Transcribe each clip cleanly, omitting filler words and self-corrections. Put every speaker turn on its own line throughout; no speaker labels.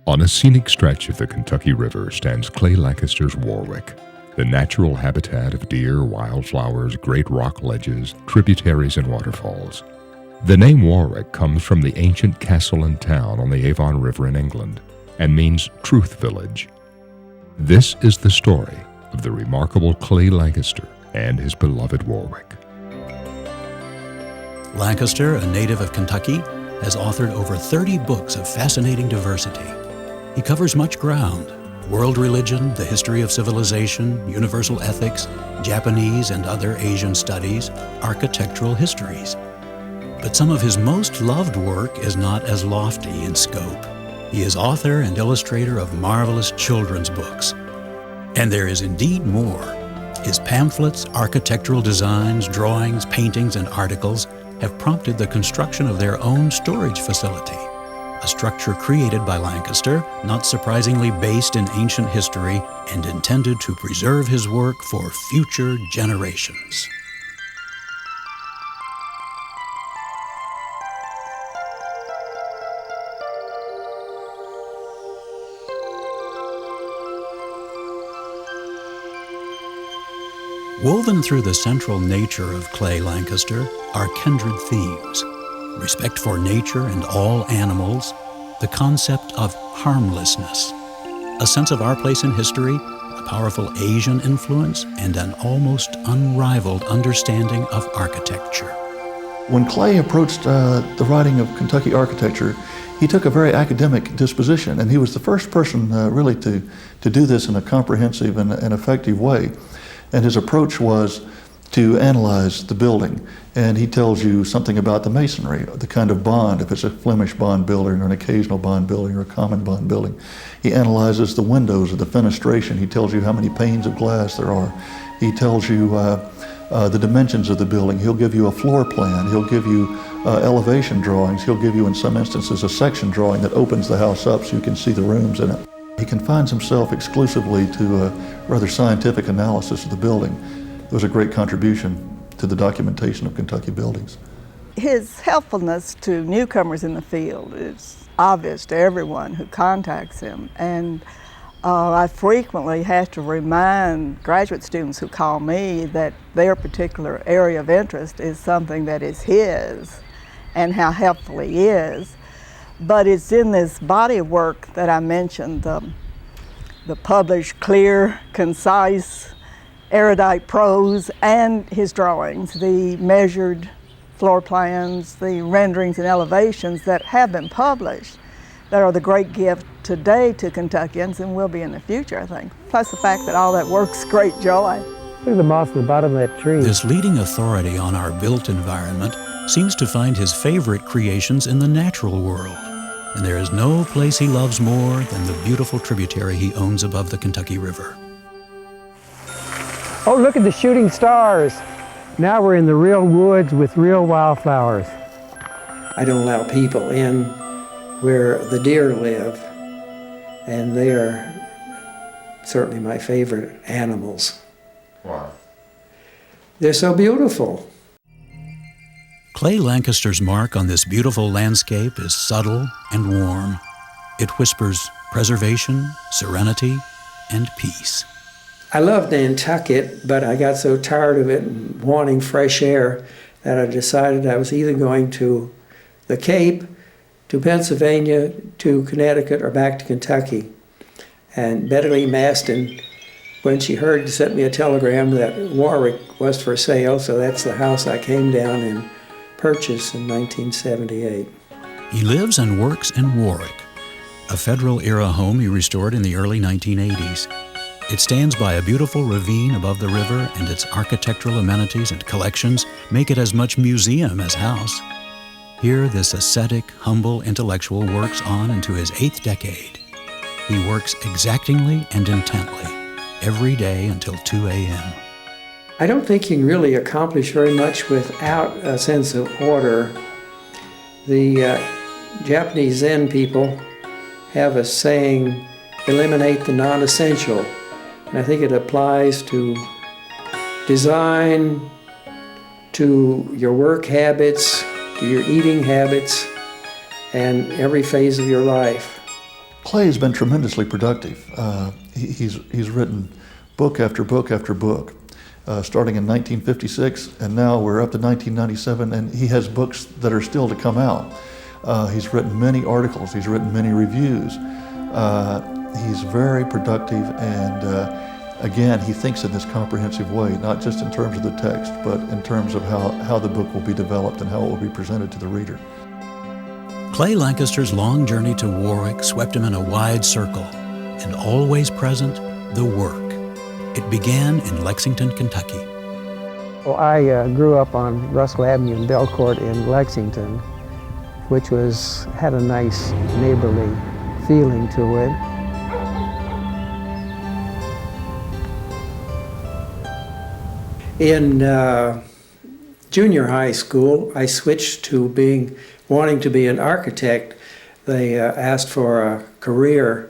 On a scenic stretch of the Kentucky River stands Clay Lancaster's Warwick, the natural habitat of deer, wildflowers, great rock ledges, tributaries, and waterfalls. The name Warwick comes from the ancient castle and town on the Avon River in England and means Truth Village. This is the story of the remarkable Clay Lancaster and his beloved Warwick.
Lancaster, a native of Kentucky, has authored over 30 books of fascinating diversity. He covers much ground: world religion, the history of civilization, universal ethics, Japanese and other Asian studies, architectural histories. But some of his most loved work is not as lofty in scope. He is author and illustrator of marvelous children's books. And there is indeed more. His pamphlets, architectural designs, drawings, paintings, and articles have prompted the construction of their own storage facility, a structure created by Lancaster, not surprisingly based in ancient history and intended to preserve his work for future generations. Woven through the central nature of Clay Lancaster are kindred themes: respect for nature and all animals, the concept of harmlessness, a sense of our place in history, a powerful Asian influence, and an almost unrivaled understanding of architecture.
When Clay approached the writing of Kentucky architecture, he took a very academic disposition, and he was the first person really to do this in a comprehensive and effective way. And his approach was to analyze the building. And he tells you something about the masonry, the kind of bond, if it's a Flemish bond building or an occasional bond building or a common bond building. He analyzes the windows or the fenestration. He tells you how many panes of glass there are. He tells you the dimensions of the building. He'll give you a floor plan. He'll give you elevation drawings. He'll give you, in some instances, a section drawing that opens the house up so you can see the rooms in it. He confines himself exclusively to a rather scientific analysis of the building. It was a great contribution to the documentation of Kentucky buildings.
His helpfulness to newcomers in the field is obvious to everyone who contacts him, and I frequently have to remind graduate students who call me that their particular area of interest is something that is his and how helpful he is. But it's in this body of work that I mentioned, the published, clear, concise, erudite prose, and his drawings, the measured floor plans, the renderings and elevations that have been published, that are the great gift today to Kentuckians and will be in the future, I think. Plus the fact that all that work's great joy.
Look at the moss at the bottom of that tree.
This leading authority on our built environment seems to find his favorite creations in the natural world. And there is no place he loves more than the beautiful tributary he owns above the Kentucky River.
Oh, look at the shooting stars. Now we're in the real woods with real wildflowers.
I don't allow people in where the deer live, and they are certainly my favorite animals.
Why?
They're so beautiful.
Clay Lancaster's mark on this beautiful landscape is subtle and warm. It whispers preservation, serenity, and peace.
I love Nantucket, but I got so tired of it and wanting fresh air that I decided I was either going to the Cape, to Pennsylvania, to Connecticut, or back to Kentucky. And Betty Maston, when she heard, sent me a telegram that Warwick was for sale, so that's the house I came down and purchased in 1978.
He lives and works in Warwick, a Federal-era home he restored in the early 1980s. It stands by a beautiful ravine above the river, and its architectural amenities and collections make it as much museum as house. Here, this ascetic, humble intellectual works on into his 8th decade. He works exactingly and intently, every day until 2 a.m.
I don't think you can really accomplish very much without a sense of order. The Japanese Zen people have a saying, eliminate the non-essential. And I think it applies to design, to your work habits, to your eating habits, and every phase of your life.
Clay has been tremendously productive. He's written book after book after book, starting in 1956, and now we're up to 1997, and he has books that are still to come out. He's written many articles, he's written many reviews. He's very productive, and again, he thinks in this comprehensive way, not just in terms of the text, but in terms of how the book will be developed and how it will be presented to the reader.
Clay Lancaster's long journey to Warwick swept him in a wide circle, and always present, the work. It began in Lexington, Kentucky.
Well, I grew up on Russell Avenue in Belcourt in Lexington, which had a nice neighborly feeling to it.
In junior high school, I switched to wanting to be an architect. They asked for a career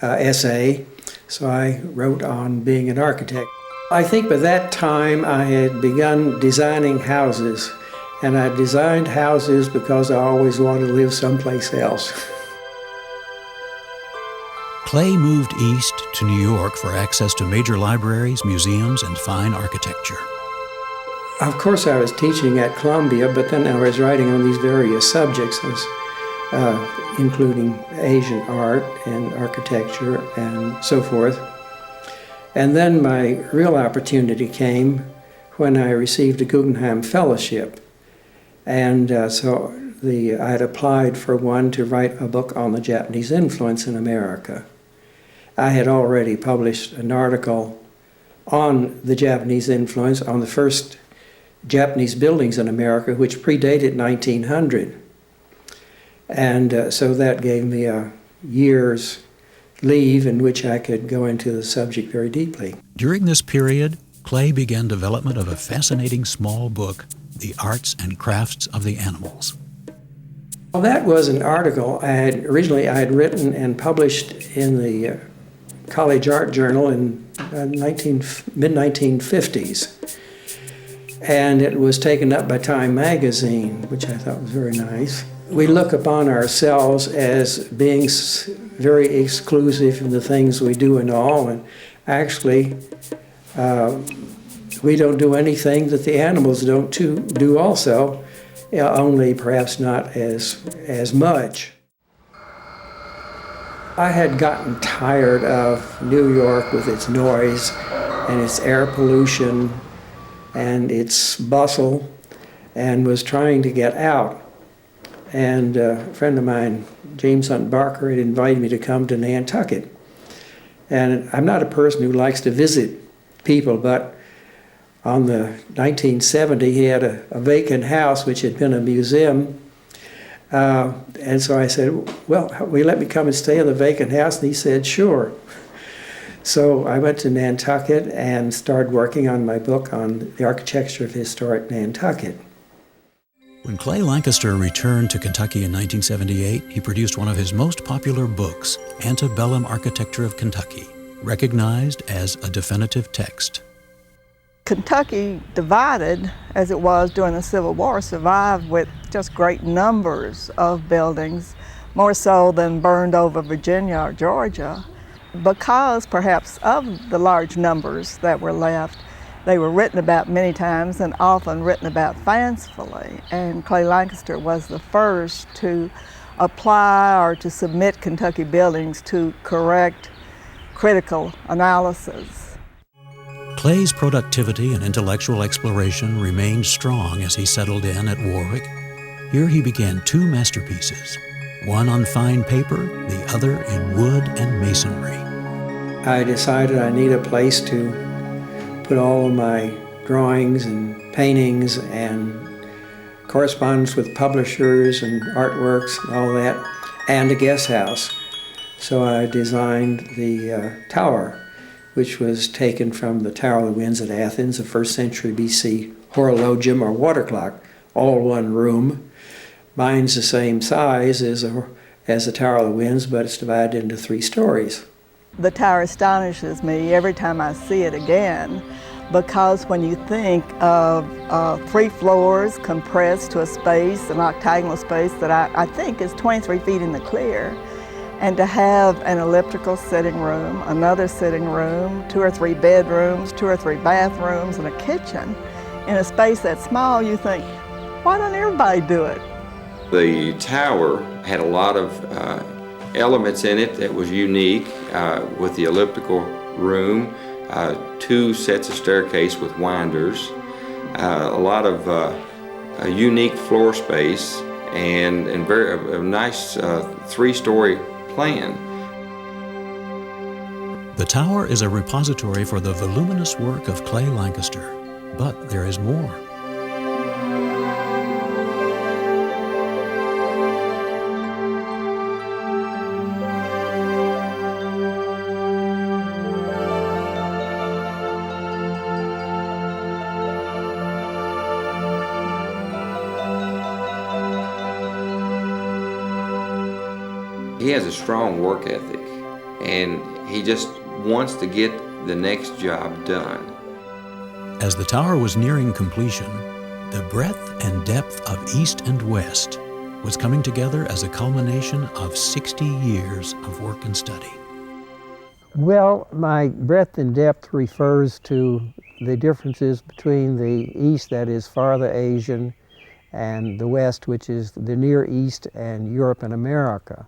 essay, so I wrote on being an architect. I think by that time I had begun designing houses, and I designed houses because I always wanted to live someplace else.
Clay moved east to New York for access to major libraries, museums, and fine architecture.
Of course, I was teaching at Columbia, but then I was writing on these various subjects, including Asian art and architecture and so forth. And then my real opportunity came when I received a Guggenheim Fellowship. And so I had applied for one to write a book on the Japanese influence in America. I had already published an article on the Japanese influence on the first Japanese buildings in America, which predated 1900. And so that gave me a year's leave in which I could go into the subject very deeply.
During this period, Clay began development of a fascinating small book, The Arts and Crafts of the Animals.
Well, that was an article I had written and published in the College Art Journal in mid-1950s. And it was taken up by Time magazine, which I thought was very nice. We look upon ourselves as being very exclusive in the things we do and all, and actually we don't do anything that the animals don't do also, only perhaps not as much. I had gotten tired of New York with its noise and its air pollution and its bustle, and was trying to get out. And a friend of mine, James Hunt Barker, had invited me to come to Nantucket. And I'm not a person who likes to visit people, but on the 1970, he had a vacant house which had been a museum. And so I said, well, will you let me come and stay in the vacant house? And he said, sure. So I went to Nantucket and started working on my book on the architecture of historic Nantucket.
When Clay Lancaster returned to Kentucky in 1978, he produced one of his most popular books, Antebellum Architecture of Kentucky, recognized as a definitive text.
Kentucky, divided as it was during the Civil War, survived with just great numbers of buildings, more so than burned over Virginia or Georgia. Because perhaps of the large numbers that were left, they were written about many times and often written about fancifully. And Clay Lancaster was the first to apply or to submit Kentucky buildings to correct critical analysis.
Clay's productivity and intellectual exploration remained strong as he settled in at Warwick. Here he began two masterpieces, one on fine paper, the other in wood and masonry.
I decided I need a place to put all of my drawings and paintings and correspondence with publishers and artworks and all that, and a guest house. So I designed the tower, which was taken from the Tower of the Winds at Athens, a 1st century BC horologium or water clock, all one room. Mine's the same size as the Tower of the Winds, but it's divided into 3 stories.
The tower astonishes me every time I see it again, because when you think of 3 floors compressed to a space, an octagonal space that I think is 23 feet in the clear, And to have an elliptical sitting room, another sitting room, 2 or 3 bedrooms, 2 or 3 bathrooms, and a kitchen in a space that small, you think, why don't everybody do it?
The tower had a lot of elements in it that was unique, with the elliptical room, 2 sets of staircase with winders, a lot of unique floor space, and a nice 3-story plan.
The tower is a repository for the voluminous work of Clay Lancaster, but there is more.
He has a strong work ethic, and he just wants to get the next job done.
As the tower was nearing completion, the breadth and depth of East and West was coming together as a culmination of 60 years of work and study.
Well, my breadth and depth refers to the differences between the East, that is farther Asian, and the West, which is the Near East and Europe and America.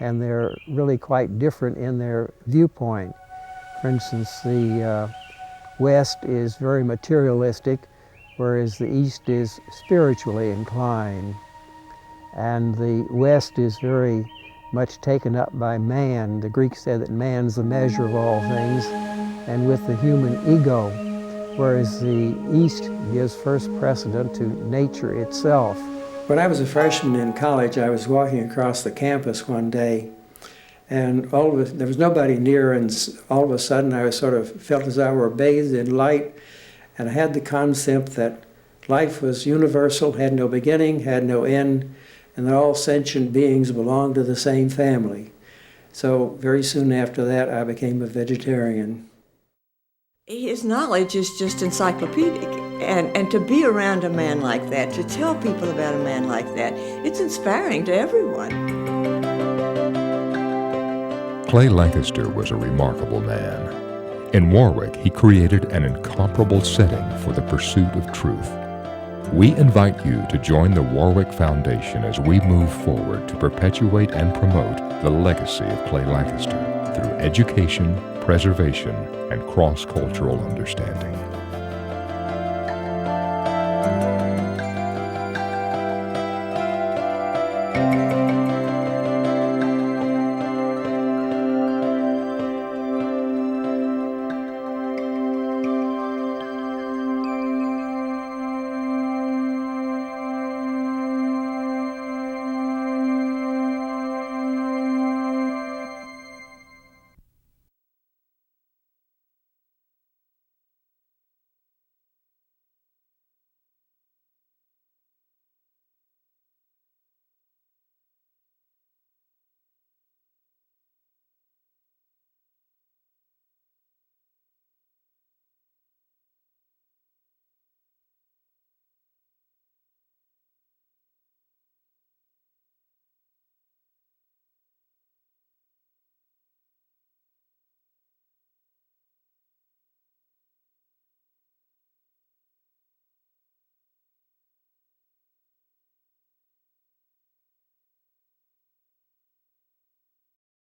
And they're really quite different in their viewpoint. For instance, the West is very materialistic, whereas the East is spiritually inclined. And the West is very much taken up by man. The Greeks said that man's the measure of all things, and with the human ego, whereas the East gives first precedent to nature itself.
When I was a freshman in college, I was walking across the campus one day, and there was nobody near, and all of a sudden I felt as I were bathed in light, and I had the concept that life was universal, had no beginning, had no end, and that all sentient beings belonged to the same family. So very soon after that, I became a vegetarian.
His knowledge is just encyclopedic, and to be around a man like that, to tell people about a man like that, it's inspiring to everyone.
Clay Lancaster was a remarkable man. In Warwick, he created an incomparable setting for the pursuit of truth. We invite you to join the Warwick Foundation as we move forward to perpetuate and promote the legacy of Clay Lancaster through education, preservation, and cross-cultural understanding.